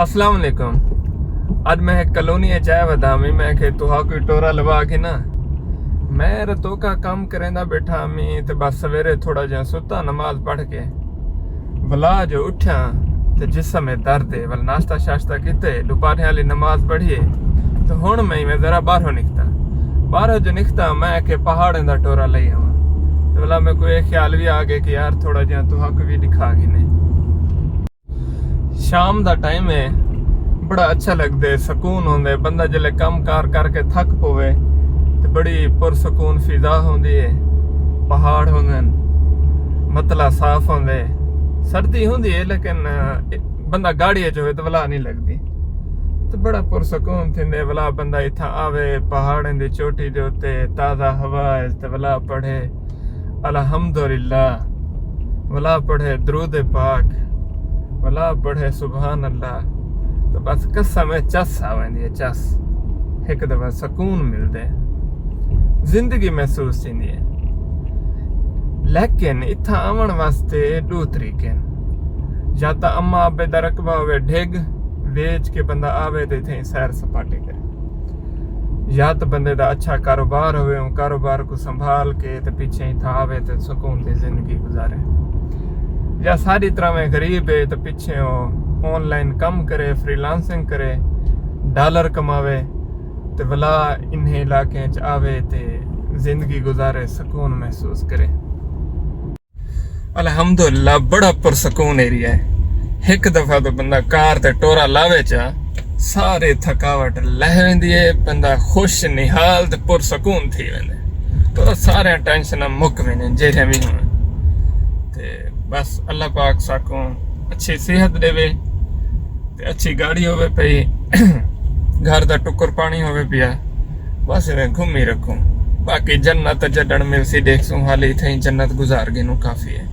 अस्सलाम वालेकुम। अज मैं कॉलोनी चाय वधामी मैं के तुहा कोई टोरा लवा के ना मैं रतो का काम करेंदा बैठा मी ते बस सवेरे थोड़ा जिहा सुता नमाज पढ़ के भला जो उठा ते जिस्म में दर्द है वल नाश्ता शाश्ता किते दोपहर वाली नमाज पढ़िए तो हुण मैं जरा बाहरों जो निकता मैं के पहाड़ों दा टोरा लई आवां तो भला मैं कोई ख्याल भी आ गया कि यार थोड़ा जिहा तुहा को भी दिखा गिने। शाम दा टाइम है बड़ा अच्छा लगदे सुकून होंदे बंदा जिले काम कार करके थक पवे तो बड़ी पुरसकून फिजा होंदी है। पहाड़ होंदे मतला साफ होंदे सर्दी होंदी है लेकिन बंदा गाड़ी जो है तो वला नहीं लगती तो बड़ा पुरसकून थिंदे वला बंदा इथा आवे पहाड़न दी चोटी दे उत्ते ताज़ा हवा है ते वला पढ़े अल्हम्दुलिल्लाह वला पढ़े दुरूद पाक वला पढ़े सुभान अल्लाह तो बस कसम चस आवेंदी है चस एक दफा सुकून मिलदे जिंदगी महसूस थींदी है। लेकिन इथा आवन वास्ते दो तरीके या तो अम्मा अब्बे दा रकबा होवे ढिग वेच के बंदा आवे ते इथे सैर सपाटे करे या तो बंदे दा अच्छा कारोबार होवे कारोबार को संभाल के ते पीछे इथा आवे ते सुकून दी जिंदगी गुजारे या सारी तरह में गरीब है तो पीछे ऑनलाइन काम करे फ्रीलांसिंग करे डॉलर कमावे तो भला इन्हें इलाके च आवे ते जिंदगी गुजारे सुकून महसूस करे। अल्हम्दुलिल्लाह बड़ा पुरसकून एरिया है। एक दफा तो बंदा कार ते टोरा लावे चा सारे थकावट लह वेंदी है बंदा खुश निहाल ते पुरसकून थी वेंदे तो सारे टेंशन मुक वेंदे जेड़े भी हों ते बस अल्लाह पाक साको अच्छी सेहत देवे ते अच्छी गाड़ी होवे पई घर दा टुकर पानी होवे पिया बस इवें घूमी रखूं बाकी जन्नत जडन मिलसी देखसूं हाली थई जन्नत गुजार गिनू काफी है।